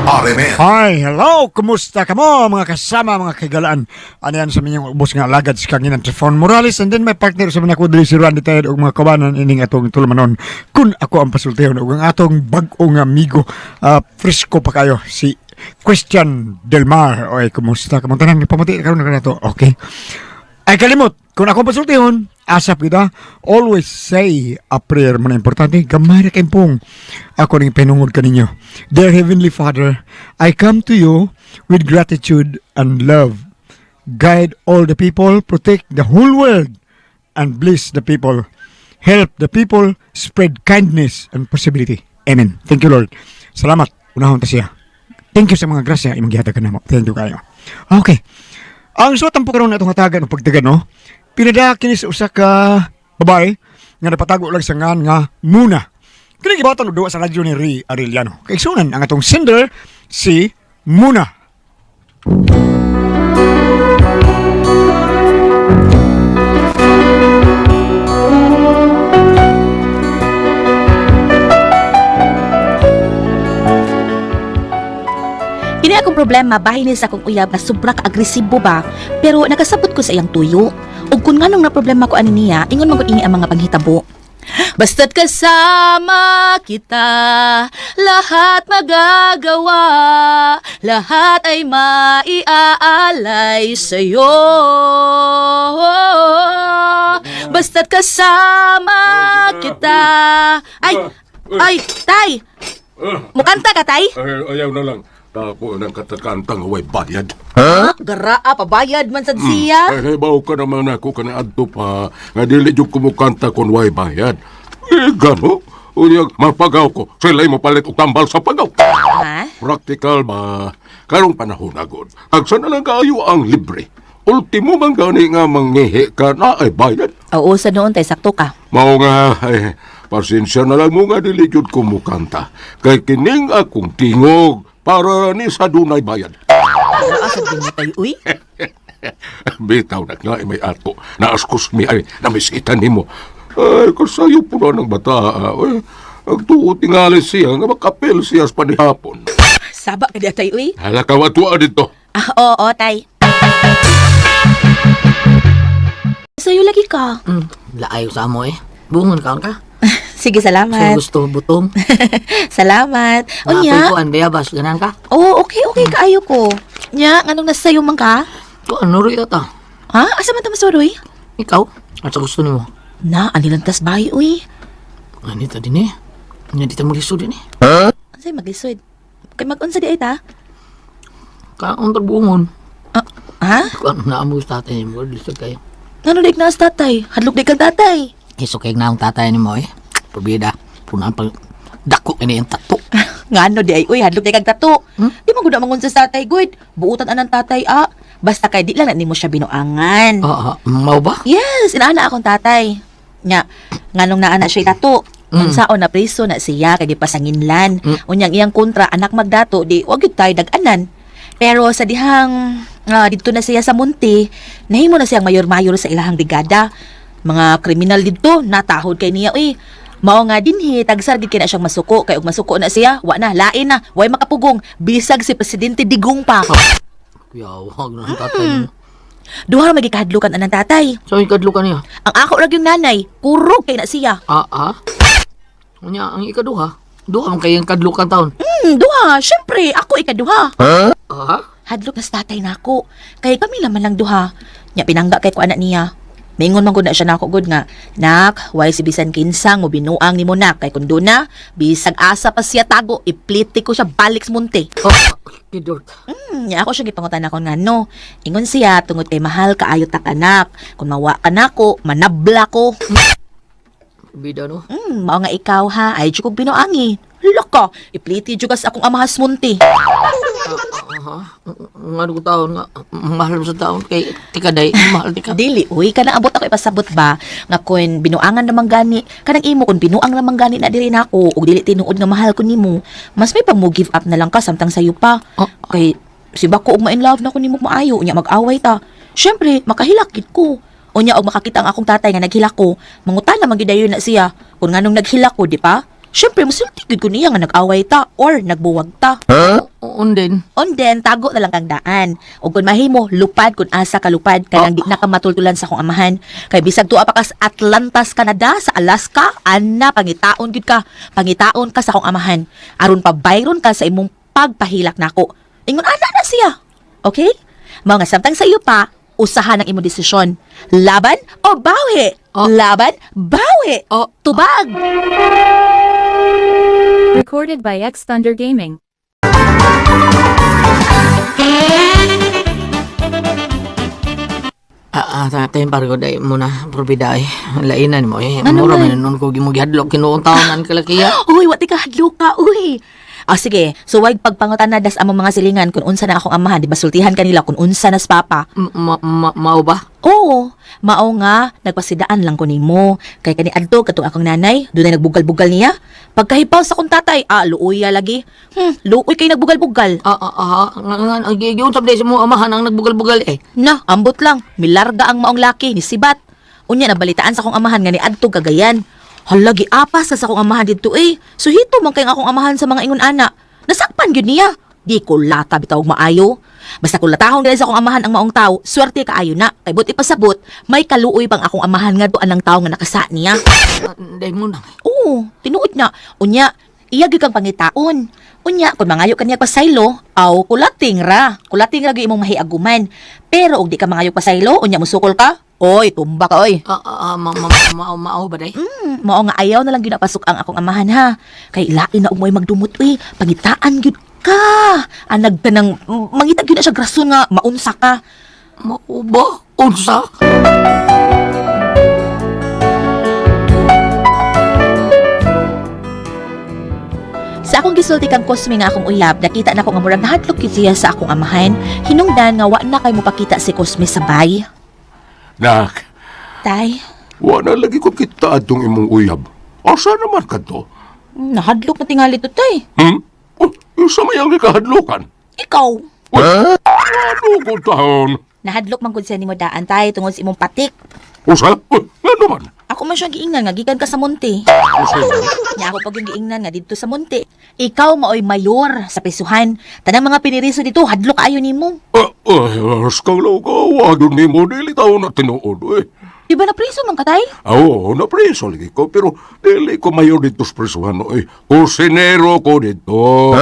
RMN. Hi, hello! Kumusta ka mo mga kasama, mga kagalaan? Ano yan sa minyong ubos nga alagad si Kanginan Trifon Morales, and then may partner sa mga kudri si Randy Ted ug mga kabanan ining atong tulmanon. Kun ako ang pasultihon ug ang atong bag-ong amigo, fresco pa kayo, si Christian Del Mar. Oy, kumusta ka mo tanan? Pamati karon na to. Okay. Ay kalimot, kung ako pasultihon, asap kita, always say a prayer mo na importante. Gamay na kayong pong ako ning pinungod ka ninyo. Dear Heavenly Father, I come to you with gratitude and love. Guide all the people, protect the whole world, and bless the people. Help the people, spread kindness and possibility. Amen. Thank you, Lord. Salamat. Unahon ta siya. Thank you sa mga grasya imong gihatag kanamo. Thank you kayo. Okay. Ang suwat ang karon na itong hatagan o pagtagan, no? Pinada kini sa usa ka babae nga napatago lang sa ngan nga Muna. Kini gibatan og duwa sa radyo ni Ray Arellano. Kay sunan ang atong sender si Muna. Kini akong problema bahin ni sa akong uyab nga sobra ka agresibo ba, pero nakasabot ko sa iyang tuyo. Ug kun nganong na problema ko ani niya, ingon man gud ini ang mga panghitabo. Basta't kasama kita, lahat magagawa, lahat ay maiaalay sa'yo. Basta't kasama kita. Ay, tay! Mukanta ka, tay? Ayaw na lang. Tako ng katakantang huway bayad. Garaa, pabayad man sad siya. Ay, baw ka naman ako ka na adto pa. Nga dili yung kumukanta kung huway bayad. Gano? Unyag, mapagaw ko. Sila'y mo palit o tambal sa pagaw. Ha? Practical ba? Karong panahon agod. Agsa na lang kayo ang libre. Ultimo man gani nga manghihi ka na ay bayad. Oo, sa noon tay sakto ka. Mao nga, pasensya na lang mo nga dili yun kumukanta. Kay kining akong tingog para ni sa dunay bayad. Garaa sa din tayo, uy. Bitaw na nga may ato. Naaskus mi ay namisitan nimo. Ay, kasayo po na ng bata. Agtuot tingali siya nga makapil siya sa panihapon. Saba ka diya tayo, uy. Hala ka watua dito. Oo, tay. Sa'yo lagi ka. Laayo sa amo Bungon kaon ka. Sige, Sa salamat. gusto butong. Salamat. Apoy Unya? ko an bayabas ganan ka. Oo, okay, kaayo ko. Nya, anong nasa sayo man ka? To ano ri ata. Ha? Asa man tamasuroy? Ikaw at sa gusto nimo. Na, anilantas bahay, uy. Ani ta din Nya di ta mo lisod din Ansay maglisod? Kay mag-unsa di ay ta? Kaon bungon. Ha? Kuan na amo sa tatay mo lisod kayo. Nanulig na sa tatay. Hadlok di kang tatay. Iso kay na ang tatay nimo Probida. Punan pag dako ini ang tato. Ngano di ay, uy, hadlok di kang tato. Di mo gud mangun sa tatay, good. Buutan anang tatay, Basta kay di lang na nimo siya binuangan. Mau ba? Yes, inaana akong tatay. Nya, nganong naana siya tato. Unsaon na preso na siya kay gipasanginlan. Unyang iyang kontra anak magdato di wag gyud tay dag-anan. Pero sa dihang didto na siya sa Munti, nahimo na siyang mayor-mayor sa ilahang brigada. Mga kriminal didto natahod kay niya Mao nga dinhi tagsar gid kina siyang masuko kay ug masuko na siya wa na lain na way makapugong bisag si presidente digong pa. Yawag na ang tatay mo. Duha ra magikahadlukan anang tatay. So ikadlo ka niya. Ang ako ra gyud nanay, kurog kay na siya. Unya ang ikaduha. Duha man kay ang kadlukan taon. Duha, syempre ako ikaduha. Hadlok na sa tatay nako. Kay kami naman lang duha. Nya pinangga kay ko anak niya. Mingon man gud na siya nako gud nga, nak, why si bisan kinsa mo binuang nimo nak kay kun na bisag asa pa siya tago, ipliti ko siya balik sa Munti. Kidort. Nya ako siya gipangutan ako nga no. Ingon siya tungod kay mahal kaayo ta kanak. Kung mawa ka nako, manabla ko. Bida no. Mao nga ikaw ha, ay jud kog binuangi. Loko, ipliti jud kas akong amahas Munti. Nga ko taon nga mahal sa taon kay tikaday mahal tika. Dili, uy, kanang abot ako ipasabot ba nga kun binuangan namang gani, kanang imo kun binuang namang gani na diri nako ug dili tinuod nga mahal ko nimo. Mas may pang mo give up na lang ka samtang sayo pa. Kay si bako og ma-in love na ko nimo maayo unya mag-away ta. Syempre, makahilak gid ko. Unya og makakita ang akong tatay nga naghilak ko, mangutan na magidayon na siya. Kung nganong naghilak ko, di pa? Syempre, masulti gid ko niya nga nag-away ta or nagbuwag ta. Undin. Onden, tago na lang kang daan. O kung mahimo, lupad kung asa ka lupad, kaya di na ka matultulan sa akong amahan. Kay bisag tuwa pa ka sa Atlantas, Canada, sa Alaska, ana, pangitaon gid ka. Pangitaon ka sa akong amahan. Aron pa bayron ka sa imong pagpahilak nako. Ingon ana na siya. Okay? Mao nga samtang sa iyo pa, usahan ang imong desisyon. Laban o bawi? Oh. Laban, bawi. Oh. Tubag. Recorded by X Thunder Gaming. Tatay pargo day muna probida eh. Lainan mo eh. Ano Mura man? man nun ko gimugihadlok kinuong taonan kalakiya. Uy, wati ka hadlo ka, uy. Sige, so wag pagpangutan na das among mga silingan kung unsa na akong amahan, di ba sultihan kanila kung unsa nas papa. Mao ba? Oo, mao nga, nagpasidaan lang ko nimo. Kay kani adto katong akong nanay, doon ay nagbugal-bugal niya. Pagkahipaw sa kong tatay, luoy lagi. Luoy kay nagbugal-bugal. Ang gigiyon sa sa mo amahan ang nagbugal-bugal eh. Na, ambot lang, milarga ang maong laki ni Sibat. Unya nabalitaan sa akong amahan nga ni adto Cagayan. Halagi apas sa akong amahan dito eh. Suhito man kay ang akong amahan sa mga ingon ana. Nasakpan gyud niya. Di ko lata bitaw maayo. Basta kung latahon dili sa akong amahan ang maong tawo, swerte kaayo na. Kay buti pasabot, may kaluoy pang akong amahan nga doan ang tawo nga nakasa niya. Day mo na. Oo, tinuod na. Unya, iya gyud kang pangitaon. Unya, kung mangayo kaniya pasaylo, kulating ra. Kulating ra gyud imong mahiaguman. Pero og di ka mangayo pasaylo, unya musukol ka. Oy, tumba ka oy. Mao ba day? Mao nga ayaw na lang ginapasok ang akong amahan ha. Kay lain na umoy magdumot uy, pangitaan gyud ka. Anag ka nang mangita gyud na siya grason nga maunsa ka. Mao ba? Unsa? Sa akong gisulti kang Cosme nga akong uyab, nakita na ko nga murag nahadlok gyud siya sa akong amahan. Hinungdan nga wa na kay mo pakita si Cosme sa bay. Nak, Tay, wala lagi ko kita atong imong uyab. Asa naman ka to? nahadlok na tingali to tay. Yung sa mayang ikahadlukan. Ikaw, Ano ko taon? nahadlok man gud siya nimo daan tay tungod sa imong patik. Usa? Ano man? Ako man siya giingnan nga gikan ka sa monte. Usa? Nya ako pag yung giingnan nga dito sa monte. Ikaw maoy mayor sa prisuhan. Tanang mga piniriso dito hadlok ayo nimo. Askang law ka, wadon ni mo, dili tao na tinuod, eh. Di ba na priso man ka tay? Oo, napreso lagi ko, pero dili ko mayor dito sa presuhan, eh. Kusinero ko dito.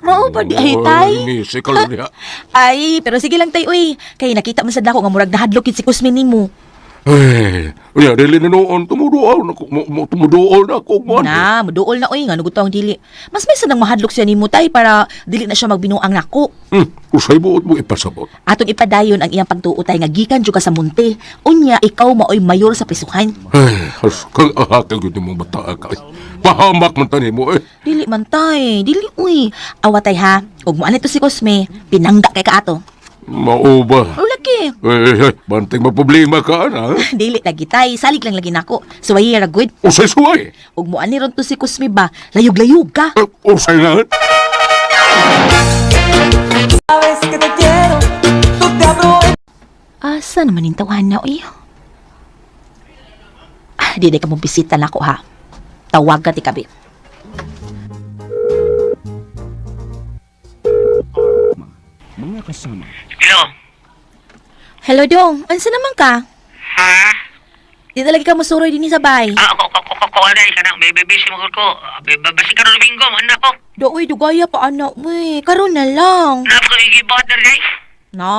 Mao pa di ay tay. Nisi ka lang niya. Ay, pero sige lang tay uy. Kay nakita man sad ako nga murag nahadlok yun si Cosme nimo. Ya, dili na noon, tumuduaw na ko, tumuduaw na ko, man. Na, muduol na uy nga nugutong dili. Mas may sanang mahadlok siya nimo tay para dili na siya magbinuang nako. Usay buot mo ipasabot. Atong ipadayon ang iyang pagtuotay nga gikan jud ka sa monte. Unya ikaw maoy mayor sa prisuhan. Askang ahakal yun mong bata ka. Pahamak man tani mo, eh. Dili man tay, dili uy. Awatay ha. Ug mo anito si Cosme, pinangga kay kaato. Mao ba? O laki. Banteng maproblema ka, na. Dili lagi tay, salig lang lagi nako. Suwayi ra good. Usay suway. Ug mo ani ron to si Cosme ba, layog-layog ka. Usay na. Asa naman yung tawahan na, uy? Di ka mo bisita na ako, ha? Tawag ka, tikabi. Hello? Hello, Dong. Ansa naman ka? Ha? Di talaga ka masuroy din sa bay. Ako aday ka na. May busy mo ko. Basi ka rin Domingo, anak ko. Doy, dugaya pa, anak. Uy, karon na lang. Napaka-igibat na rin. Na,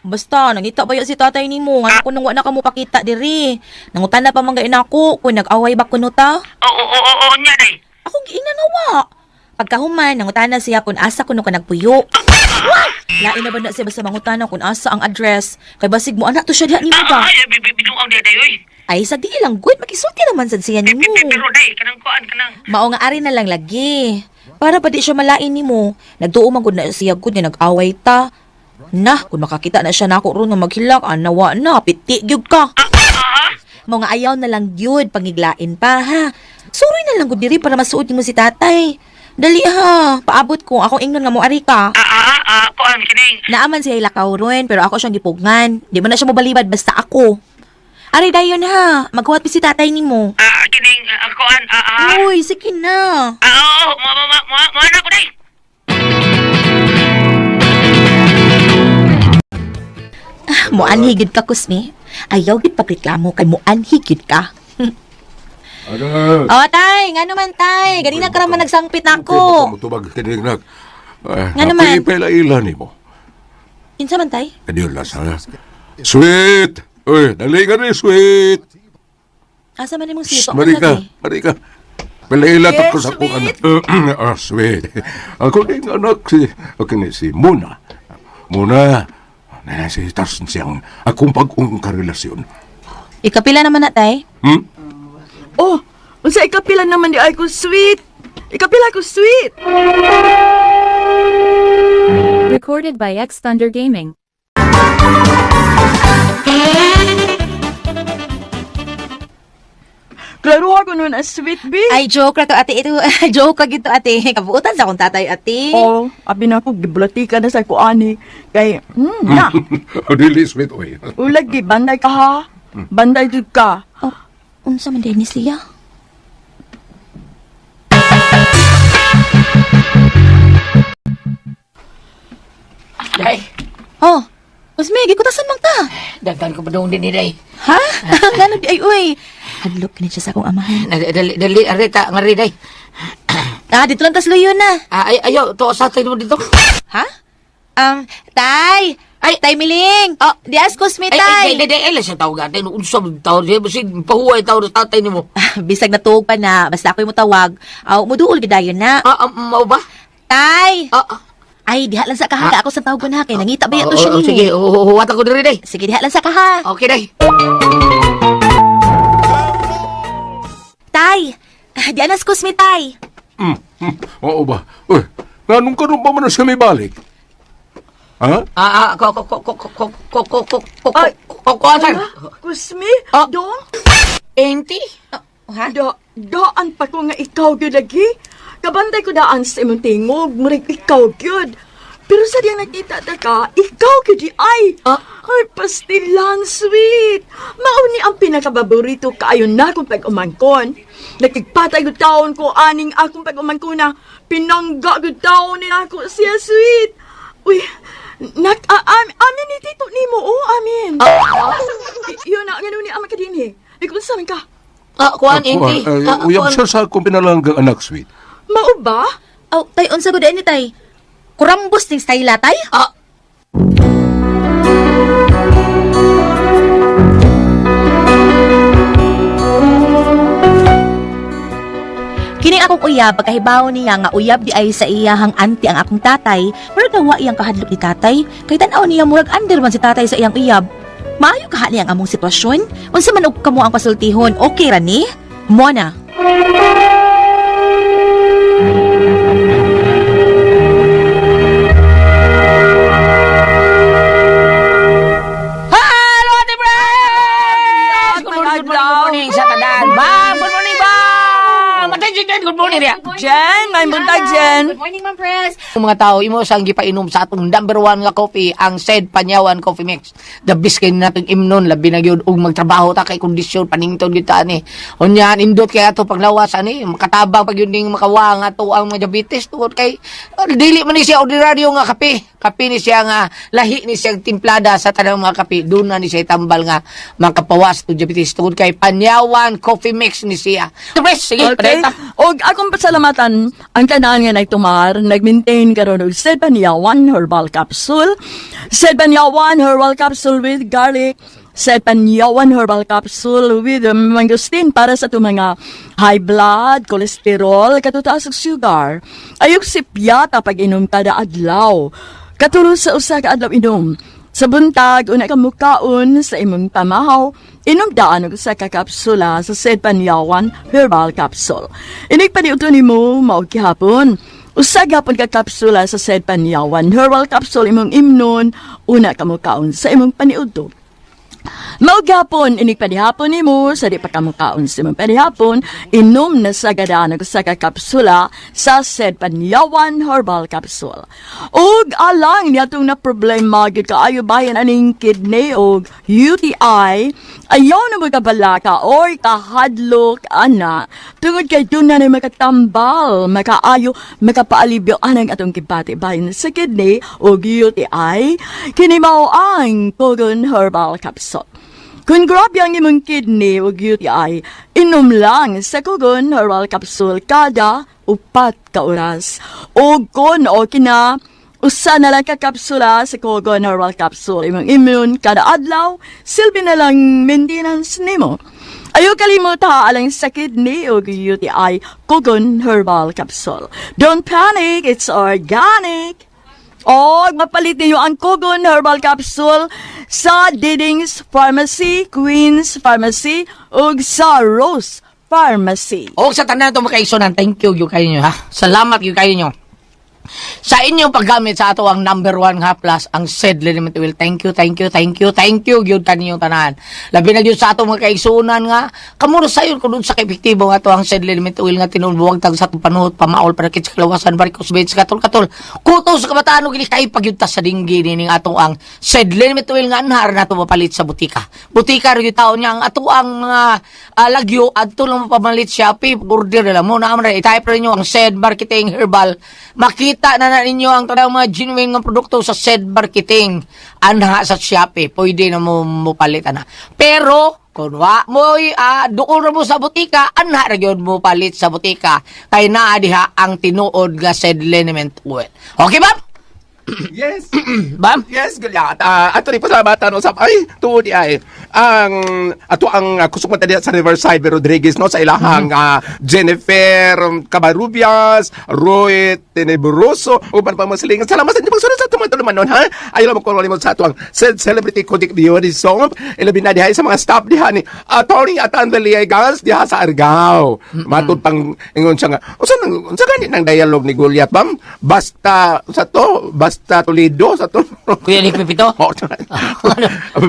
basta, nangita ba yun si tatay ni mo? Nga ko nang wala ka mo pakita diri. Nangutan na pa mga inako, kung nag-away ba kuno ta? Oo, niya day. Akong giingnan na wa. Pagkahuman, nangutan na siya kung asa kuno ka nagpuyo. Lain na ba na siya basta mangutana kung asa ang address? Kay basig mo anak to siya diha ni mo ba? Ay, binuang day day, oy. Ay, sa di lang good, makisulti naman sad siya ni mo. Pero day, kanang kuan, kanang. Mao nga ari na lang lagi. Para pa di siya malain ni mo. Nagtuo man gud na siya gud nga nag-away ta. Na, kung makakita na siya nako ron nga maghilak, nawa na, piti gyud ka. Mao nga ayaw na lang gyud pangiglain pa ha. Suroy na lang gud diri para masuod nimo si tatay. Dali ha, paabot ko akong ingnon nga mo ari ka. Kuan, kining. Naaman siya ilakaw ron, pero ako siyang gipugngan. Di man na siya mobalibad basta ako. Ari dayon ha, maghuwat pa si tatay nimo. Kining, kuan, Uy, sige na. Oo, mo anak ko day. Muanhigid ka, Kusmi. Ayaw gid pagreklamo kay muanhigid ka. Ano? Oh, tay, nga naman, tay. Ganina ka naman nagsangpit na Ako. ako. Mutubag kaninag. Nga naman. Pailaila ni mo. Kinsa man, tay? Kadiyon lang sa... Sweet! Uy, dali ka rin, sweet! Asa man imong slipo? Marika, Marika. Pailaila Yes, ko sa akong anak. Sweet. Ako din anak si Muna. Muna, si Tarsan siyang akong pag-ung karelasyon. Ikapila naman na, tay. Oh, unsa ikapila naman di ay ko sweet. Ikapila ko sweet. Recorded by X Thunder Gaming. Klaro ako nun as sweet, B. Ay, joke ra to, ate. Ito, joke ka gito, ate. Kabuutan sa akong tatay, ate. Oh, abi na ako, gibulati ka na sa kuani. Kay, na. Dili, sweet, uy. Ulag, di, banday ka ha. Banday jud ka. Oh, unsa man din ni siya? Day, Oh, Kusmi, gikutasan mang ta. daghan ko pa doon din ni Day. Ha? Gano di ay, uy. Hadlok ka siya sa akong amahan. Dali, arita, ngari, Day. Ah, dito lang tas luyo na. Ayaw, to sa tayo mo dito. Ha? Tay! Ay. Tay Miling! Oh. Di as Kusmi, Ay, tay! ay, lang siya tawag natin. Unsa mo tawag siya, basi pahuway tawag sa tatay ni mo. Bisag na tuog pa na. Basta ako'y mutawag. Aw, muduol gidayon na. Mau ba? Tay! Ah, Ay, diha lang sa kaha. Ako sa tawag ko na. Kay nangita ba yato siya ni? sige, huwat ako diri, Day. Sige, diha lang sa kaha. Okay, Day. Tay! Di anas Kusmi, tay! Oo ba? Uy, nanong karoon pa man na siya may balik? Ha? Kuwasan. Kusmi, Ah. dong. Enti? Ha? Daan pa ko nga ikaw gyud lagi. Kabantay ko daan sa imong tingog, murig ikaw gyud. Pero sa diyang nakita ta ka, ikaw gyud di ay. Ay, pastilan, sweet. Mauni ang pinakababorito kaayo na akong pag-umangkon. Nakigpatay ko taon ko aning akong pag-umangkon na pinangga ko taon ni ako siya, sweet. Uy, amin ni tito ni mo, oh, amin. Yun na, ganun ni ama ka din eh. Ikaw sa amin ka. Kuwan, Enti. Uyab siya sa akong pinalanggang anak, sweet. Mao ba? Aw, tay, unsa gud ni tay? Kurambos ning style tay? Kining akong uyab, pagkahibaw niya nga uyab di ay sa iyahang auntie ang akong tatay, pero dawa iyang kahadlok ni tatay, kay tan-aw niya murag under man si tatay sa iyang uyab. Maayo kaha niya ang among sitwasyon? Unsa man og kamo ang pasultihon, okay ra ni? Mona. Hello, Ate Pres! Good morning sa tanan. Bang, good morning, bang! Matay si Jen, good morning, Ria. Jen, may buntag, Jen. Good morning, Ma'am Pres. Ang mga tao, imo sang gipainom sa atong number 1 nga coffee, ang Said Panyawan Coffee Mix. The best kay nating imnon, labi na gyud og magtrabaho ta kay kondisyon panington gyud ta ani. Unyan indot kay ato paglawas ani, makatabang pag yun ding makawang ato ang mga diabetes tungod kay dili man ni siya ordinaryo nga kape. Kape ni siya nga lahi ni siya timplada sa tanang mga kape. Doon na ni siya tambal nga makapawas to diabetes tungod kay Panyawan Coffee Mix ni siya. The best, sige, Okay. padayta. Og akong pasalamatan ang tanan nga nagtumar, nag-maintain karon og Said Panyawan Herbal Capsule. Said Panyawan Herbal Capsule with garlic. Said Panyawan Herbal Capsule with mangosteen para sa itong mga high blood, cholesterol, katutaas og sugar. Ayok sipyata pag inom kada adlaw. Katulong sa usa ka adlaw inom. Sa buntag, una ka mukaon sa imong tamahaw, inom daan og sa kakapsula sa Said Panyawan Herbal Capsule. Inig paniuto ni mo, maog kihapon. Usa gapon ka kapsula sa Said Panyawan Herbal Capsule imong imnon, una ka mukaon sa imong paniuto. Maugapon, inig padihapon ni mo, sa di pa kamukaon si mong padihapon, inom na sa gadaan sa kakapsula sa said Panyawan Herbal Capsule. Og alang niya itong na problema, gid kaayo bayan aning kidney og UTI, ayaw na magkabalaka or kahadlok, ana. Tungod kay doon na makatambal, makaayo, makapaalibyo anang atong kibati bayan sa kidney og UTI, kinimaw ang Kogon Herbal Capsule. Kung grabe ang imong kidney o UTI, inom lang sa Kogon Herbal Capsule kada 4 ka oras. O kung okay na, usa na lang ka kapsula sa Kogon Herbal Capsule. Imong immune kada adlaw, silbi na lang maintenance nimo. Ayaw kalimuta alang sa kidney o UTI, Kogon Herbal Capsule. Don't panic, it's organic. O, mapalit niyo ang Kogon Herbal Capsule sa Diding's Pharmacy, Queen's Pharmacy, ug sa Rose Pharmacy. O sa tanan ito makaisunan, thank you kayo nyo ha. Salamat yung kayo nyo. Sa inyong paggamit sa ato ang number 1 nga plus ang said Liniment Oil. Thank you gyud kaninyong tanan. Labi na gyud sa ato mga kaigsunan nga kamuro sayon kun sa kaepektibo nga ato ang said Liniment Oil nga tinulbuwag tag sa atong panuhot pamaol para kit sa kalawasan varicose veins katol kuto sa kabataan ug kay pagyud ta sa dinggi ning ato ang said Liniment Oil nga anhar nato mapalit sa butika ro gyud taon niya ang ato ang mga lagyo adto lang mapamalit siya order nila mo na amra i-type rin nyo ang said marketing herbal makita na ninyo ang tanang mga genuine nga produkto sa said marketing anha sa Shopee. Pwede na mo palit ana. Pero kung wa mo duol mo sa butika, anha ra gyud mo palit sa butika kay naa diha ang tinuod nga said liniment oil. Okay ba? Yes. Bam? Yes, galyat. Ato ni pasalamatan usap ay tuod ay ang ato ang kusog man tadi sa Riverside Rodriguez no sa ilahang Jennifer Cabarubias, Roy Tenebroso uban pa masilingan. Salamat sa inyong pagsunod sa tuman non ha. Ayo mo ko mo sa ato ang celebrity Kodik Beauty Song. Ilabi na diha sa mga staff diha ni Attorney Atan Villegas diha sa Argao. Matud pang ingon siya nga. Unsa gani nang dialogue ni Goliath bam? Basta Toledo sa to. Kuya Nick Pipito? Oh,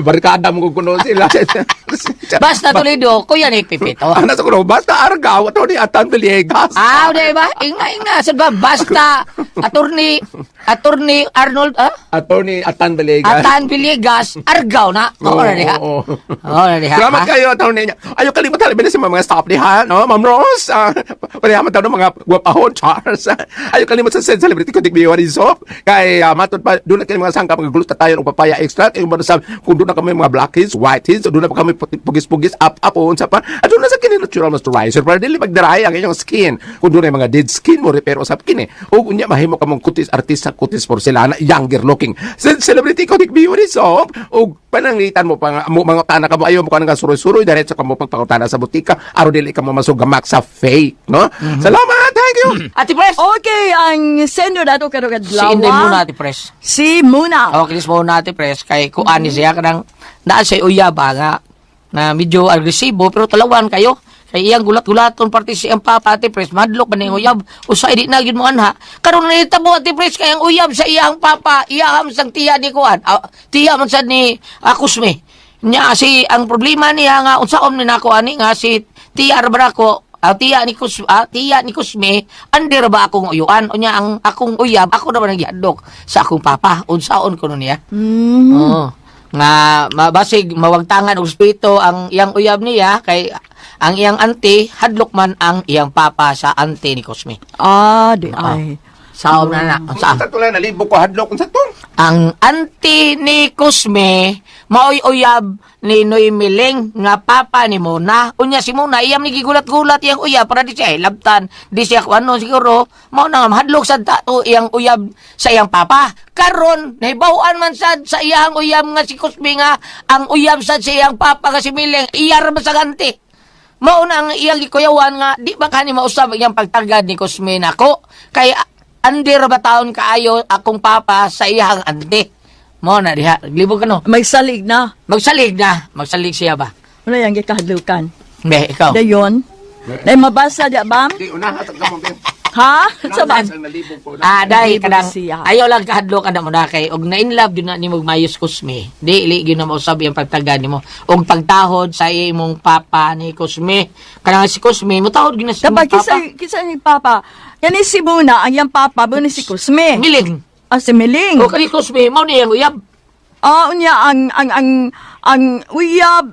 barkada mo kuno sila. Basta Toledo, Kuya Nick Pipito. Ano sa kuno? Basta Argao, Atty. Atan Villegas. Di ba? Inga. Sa ba? Basta Attorney Arnold, Atty. Atan Villegas. Atan Villegas, Argao na. Oo na diha. Oo na diha. Salamat kayo, Atty. Ayaw kalimutan rin sa mga staff diha, no? Ma'am Rose, panayaman tayo ng mga guwapahon, Charles. Ayaw kalimutan sa celebrity Kodik Beauty Soap. Kay matod pa, doon na kayo mga sangka, mga gluta tayo ng papaya extract. Yung mga sa, kung doon na kami mga blackheads, whiteheads, doon na pa kami pugis-pugis, up, unsa pa. At doon na sa kini natural moisturizer para dili magdaray ang inyong skin. Kung doon na mga dead skin mo, repair usap kini. O kunya, mahimo ka mong kutis, artista, kutis porcelana, younger looking. Celebrity Kodik Beauty Soap. O panangitan mo pa mga tana ka mo, ayaw mo ka nga suroy-suroy, diretso ka mo pagpakutana sa butika, aro dili ka mo masugamak sa fake, no? Salamat, thank you! Ati Pres! Okay, ang sender nato karong Si adlaw. Inday muna, Ati Pres. Si Muna. Okay, kinis muna, Ati Pres. Kay kuan ni siya kanang naa siya uyaba nga na medyo agresibo pero talawan kayo. Kay iyang gulat-gulaton parte si ang papa, Ati Pres. Madlok ba na uyab? Usa di na gyud mo anha. Karon na hitabo, Ati Pres, kay ang uyab sa iyang papa, iyaham sang tiya ni kuan. Tiya man sad ni Kusme. Nya si ang problema niya nga unsaon ni nako ani nga si tiya ra ko tiya ni Kusme under ba akong uyuan unya ang akong uyab ako na ba nagyadok sa akong papa unsaon kuno niya nga mabasig mawagtangan og spito ang iyang uyab niya kay ang iyang auntie hadlok man ang iyang papa sa auntie ni Kusme Di ay. saom na Sa tulay, nalibo ko hadlok kung sa to. ang auntie ni Kusme maoy uyab ni Noy Miling nga papa ni Mona. Unya si Mona iyam ni gigulat-gulat iyang uyab para di siya labtan. Di siya kuano siguro mao na nga mahadlok sad tato iyang uyab sa iyang papa. Karon nahibaw-an man sad sa iyang uyab nga si Kusme nga ang uyab sad sa iyang papa nga si Miling iyar ba sa ganti. Mao na ang iyang gikuyawan nga di ba kani mausab iyang pagtagad ni Kusme nako kay andir ba taon kaayo akong papa sa iyang ante. Mo na diha, libog ka no. Magsalig na. Magsalig siya ba? Wala yung gikahadlukan. Be, ikaw. Dayon. Dahil mabasa di ba? Di, unahan sa kamong din. Ha? Sa ba? Dahil Nalibog kadang siya. ayaw lang kahadlo ka na mo na kay og na in love yun na ni mo mayos kusme. Di gyud na mausab yung pagtaga nimo. Og pagtahod sa imong papa ni kusme. Kanang si kusme mo tahod gyud na si Kapag imong papa. kisa ni Papa, yan si Muna, ang iyang Papa, bu ni si Kusme. Miling. Si Miling. O kani kusme mo ni ang uyab. Unya, ang uyab,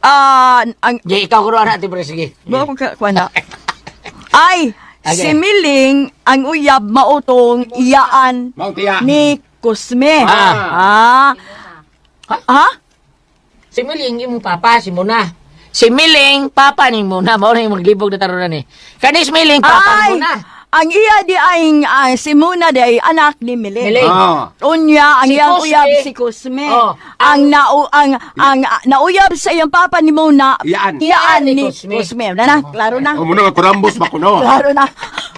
ang, Di ikaw ko na ati pre sige. ba ako na? Ay, Okay. si Miling, ang uyab, mautong iyaan Mau tiya. ni Kusme. Ah. Ha? Si Miling imong papa si Muna. Si Miling papa ni Muna mao na yung maglibog na tarunan ni. Kani si Miling papa Ay, ni Muna. ang iya di ay, si Muna di ay anak ni Miling. Miling. Unya, ang Si iyang Kusme. uyab si Kusme. Oh, ang nauyab sa iyang papa ni Muna. Iyaan. Iyaan ni ni Kusme. Kusme. Na, klaro na. Muna nga kurambos makuno. Klaro na.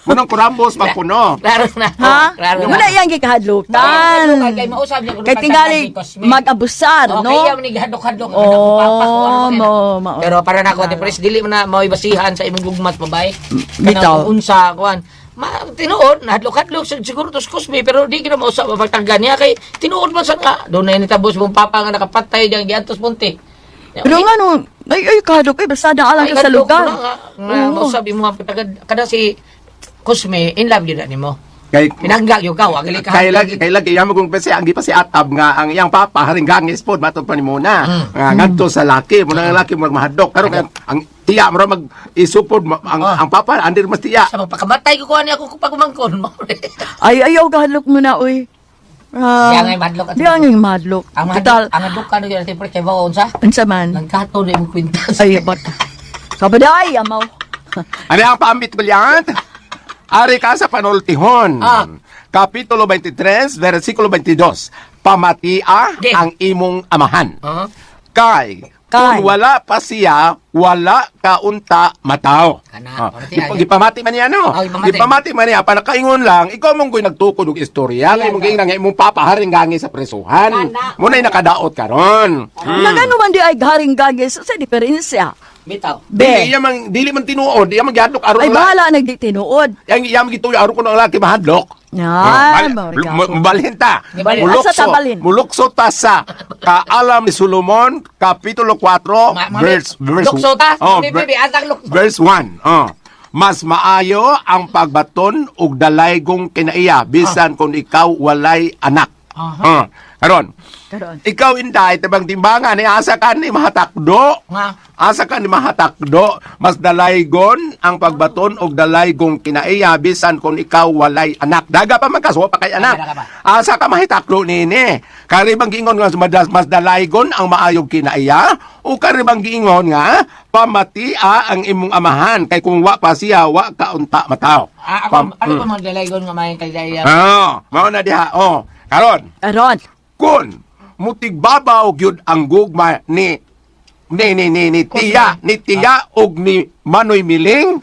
Muna kurambos makuno. Klaro na. Ha? Klaro na. Muna iyang gikahadlukan. Kay mausab niya kung Kay tingali mag-abusar, no? no? Kaya ni hadlok-hadlok Oh, mo. Pero para na ako ati pres dili mo na mao basihan sa imong gugmat babay. Bitaw. Kanang unsa kuan. Tinuod hadlok-hadlok siguro tos kusmi pero di kita mausab ang pagtanggan niya kay tinuod man sa nga do na ni tabos mong papa nga nakapatay diyan giantos punti. Pero nga no, ay kahadlok ay basta na alang ka sa lugar. Nga mausab imo ang pagtagad kada si Kusmi in love yun na nimo. Kay Pinangga yung ka, wag ka. kay lagi iyang kung pese ang gipasi atab nga ang iyang papa haring gangis pod matod pa ni muna. Nga ngadto sa laki, muna ang laki mo mahadlok pero kay ang tiya mo mag isupod ang papa andir mas tiya. Sa pagpakamatay ko kuha niya ako pag umangkon mo. Ay, ayaw kahadlok mo na, uy. Diya ngay madlok at Diya ngay madlok. ang Total, madlok ka no yun siyempre kay bawo unsa. unsa man. Nagkato na yung kwintas. Ay, ba't? Kabaday, amaw. Ano ang paambit brilliant? Ari ka sa panultihon. Kapitulo 23, versikulo 22. Pamatia Okay. ang imong amahan. Kay, Kay. kung wala pa siya, wala ka unta matao. Kana, pamatia, okay. Gipamati man niya, no? Oh, gipamati. Gipamati man niya, panakaingon lang, ikaw mong ko'y nagtukod og istorya, kay mong ginang imong papa haring gangi sa presuhan. Kana. Muna'y nakadaot karon. Nagano man di ay garing gagis sa diferensya. Bitaw. Dili Be. dili man tinuod, iya man giadlok aron Ay, bahala nagditinuod. Yang iya man gituyo aron ko ng laki mahadlok. Ay, maurigato. Mabalhin ta. Mabalhin. Asa ta balhin? Mulukso ta sa Kaalam ni Solomon, Kapitulo 4, verse Lukso ta? Oh, Bibi, atang lukso. verse 1. Mas maayo ang pagbaton og dalaygong kinaiya bisan kung ikaw walay anak. Karon, Karon. ikaw inday tabang timbangan ni asa ka ni mahatakdo. Nga. Asa ka ni mahatakdo, mas dalaygon ang pagbaton og dalaygong kinaiya bisan kung ikaw walay anak. Daga pa magkasuwa pa kay anak. Daga pa. Asa ka mahitakdo nini. Karibang giingon nga mas dalaygon ang maayog kinaiya o karibang giingon nga pamatia ang imong amahan kay kung wa pa siya wa ka unta mataw. Ako, ano pa magdalaygon nga may kaya Mao na diha. Karon, Karon. kun mutigbabaw gyud ang gugma ni tiya og ni Manoy Miling.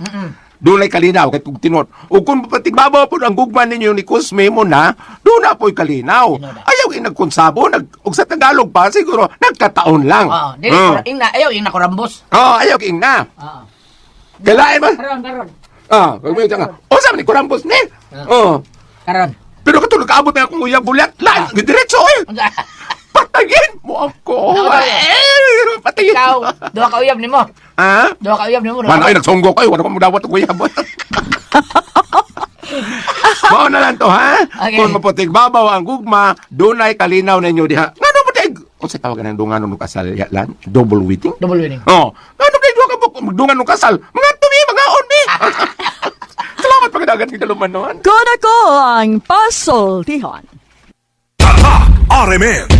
Dunay kalinaw kay kung tinod. Ug kun patigbabaw pud ang gugma ninyo ni Kusme mo na, do na po'y kalinaw. Ayaw nagkonsabo og sa Tagalog pa siguro nagkataon lang. Oo, dili ayaw ing nakurambos. Ayaw king na. Oo. Kailain man. Karon. Pag may nga. O sa ni kurambos ni. Karon. Pero katulog kaabot na akong uyang bulat. Lain, diretso eh. Patayin mo ako. Patayin. Ikaw, duha ka uyab nimo. Ha? Duha ka uyab nimo. Man ay nagsunggo kayo, wala ko mudawat og uyab. Mao na lang to ha. Okay. Kung maputig babaw ang gugma, dunay kalinaw ninyo diha. Ngano putig? Unsa tawag ng dungan ng kasal lan? Double wedding? Double winning. Ngano putig duha ka dungan ng kasal? Mga tumi, mga onmi. Salamat pagdagan kita lumanon. Kung ako ang pasultihan. Tatak RMN